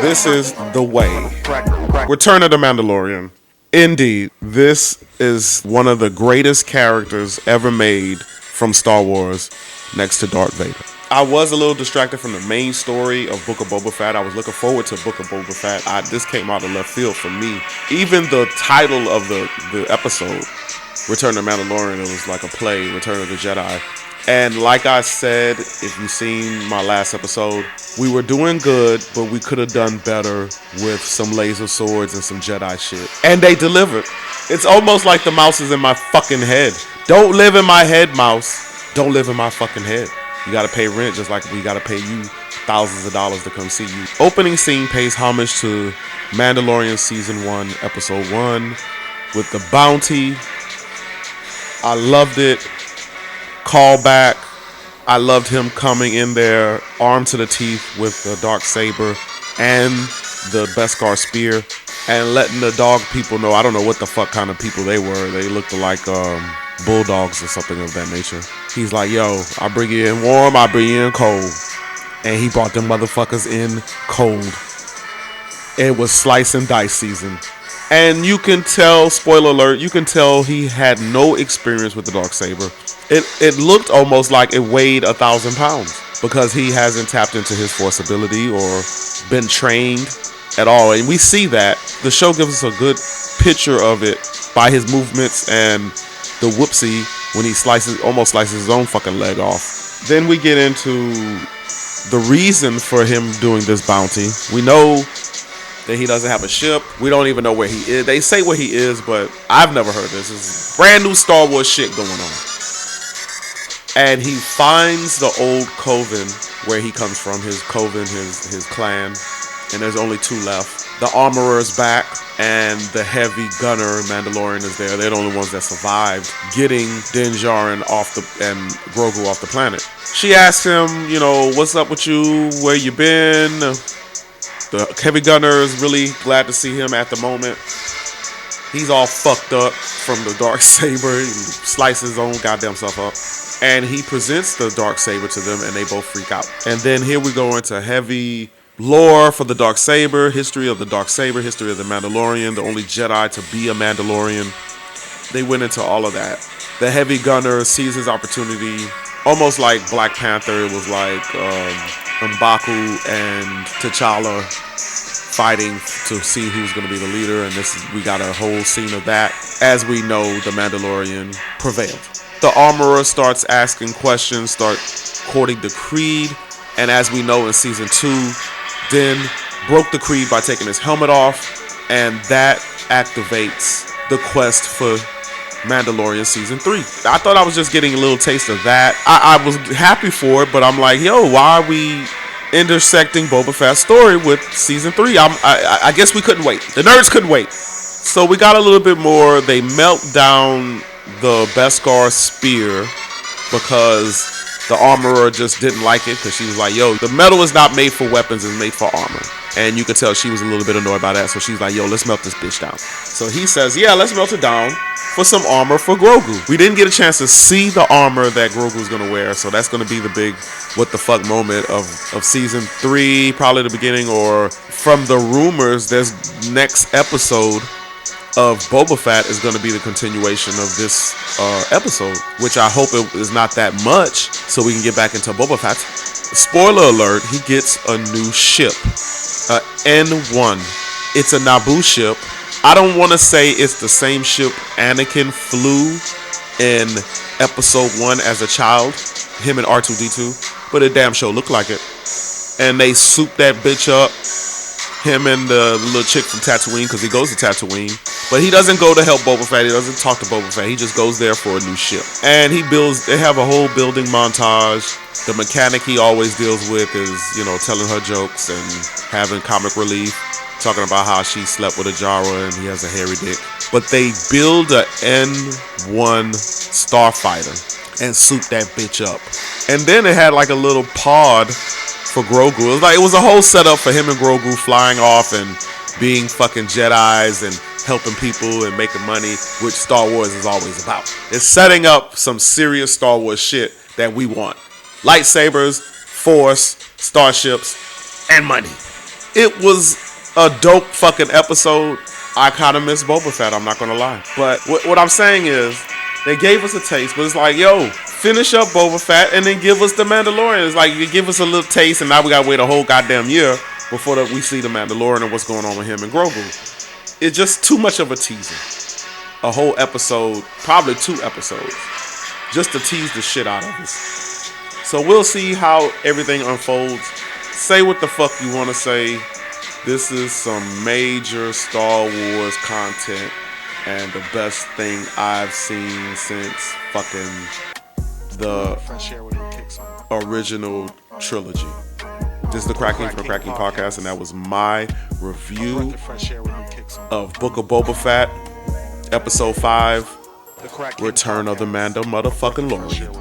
This is the way. Return of the Mandalorian. Indeed, this is one of the greatest characters ever made from Star Wars, next to Darth Vader. I was a little distracted from the main story of Book of Boba Fett. I was looking forward to Book of Boba Fett. This came out of left field for me. Even the title of the episode, Return of the Mandalorian, it was like a play, Return of the Jedi. And like I said, if you've seen my last episode, we were doing good, but we could have done better with some laser swords and some Jedi shit. And they delivered. It's almost like the mouse is in my fucking head. Don't live in my head, mouse. Don't live in my fucking head. You gotta pay rent just like we gotta pay you thousands of dollars to come see you. Opening scene pays homage to Mandalorian Season 1, Episode 1 with the bounty. I loved it. Callback. I loved him coming in there armed to the teeth with the dark saber and the Beskar spear and letting the dog people know. I don't know what the fuck kind of people they were. They looked like bulldogs or something of that nature. He's like, yo, I bring you in warm, I bring you in cold. And he brought them motherfuckers in cold. It was slice and dice season. And you can tell, spoiler alert, you can tell he had no experience with the darksaber. It looked almost like it weighed 1,000 pounds because he hasn't tapped into his force ability or been trained at all. And we see that. The show gives us a good picture of it by his movements and the whoopsie when he almost slices his own fucking leg off. Then we get into the reason for him doing this bounty. We know that he doesn't have a ship. We don't even know where he is. They say where he is, but I've never heard this. It's brand new Star Wars shit going on. And he finds the old coven where he comes from, his coven, his clan. And there's only 2 left. The armorer's back, and the heavy gunner Mandalorian is there. They're the only ones that survived getting Din Djarin and Grogu off the planet. She asks him, you know, what's up with you? Where you been? The heavy gunner is really glad to see him at the moment. He's all fucked up from the darksaber. He slices his own goddamn self up. And he presents the darksaber to them, and they both freak out. And then here we go into heavy lore for the darksaber, history of the darksaber, history of the Mandalorian, the only Jedi to be a Mandalorian. They went into all of that. The heavy gunner sees his opportunity, almost like Black Panther. It was like M'Baku and T'Challa fighting to see who's going to be the leader, and we got a whole scene of that. As we know, the Mandalorian prevailed. The armorer starts asking questions, start quoting the creed, and as we know in season 2, Din broke the creed by taking his helmet off, and that activates the quest for Mandalorian season 3. I thought I was just getting a little taste of that. I was happy for it, but I'm like, yo, why are we intersecting Boba Fett's story with season 3? I guess we couldn't wait. The nerds couldn't wait. So we got a little bit more. They melt down the Beskar spear because the armorer just didn't like it, because she was like, yo, the metal is not made for weapons, it's made for armor. And you could tell she was a little bit annoyed by that, so she's like, yo, let's melt this bitch down. So he says, yeah, let's melt it down for some armor for Grogu. We didn't get a chance to see the armor that Grogu's gonna wear, so that's gonna be the big what the fuck moment of season 3, probably the beginning, or from the rumors, there's next episode of Boba Fett is going to be the continuation of this episode, which I hope it is not that much, so we can get back into Boba Fett. Spoiler alert, he gets a new ship, N1. It's a Naboo ship. I don't want to say it's the same ship Anakin flew in episode 1 as a child, him and R2-D2, but it damn sure looked like it. And they souped that bitch up, him and the little chick from Tatooine, because he goes to Tatooine. But he doesn't go to help Boba Fett. He doesn't talk to Boba Fett. He just goes there for a new ship. And they have a whole building montage. The mechanic he always deals with is, you know, telling her jokes and having comic relief, talking about how she slept with a Jara and he has a hairy dick. But they build a N1 starfighter and suit that bitch up. And then it had like a little pod for Grogu. It was a whole setup for him and Grogu flying off and being fucking Jedis and helping people and making money, which Star Wars is always about. It's setting up some serious Star Wars shit that we want. Lightsabers, Force, starships, and money. It was a dope fucking episode. I kind of miss Boba Fett, I'm not gonna lie. But what I'm saying is, they gave us a taste, but it's like, yo, finish up Boba Fett and then give us the Mandalorian. It's like, you give us a little taste, and now we gotta wait a whole goddamn year before we see the Mandalorian and what's going on with him and Grogu. It's just too much of a teaser. A whole episode, probably 2 episodes, just to tease the shit out of us. So we'll see how everything unfolds. Say what the fuck you want to say. This is some major Star Wars content and the best thing I've seen since fucking the original trilogy. This is the Cracking from the Cracking Podcast, and that was my review of Book of Boba Fett, Episode 5, Return of the Mando motherfucking Lorian.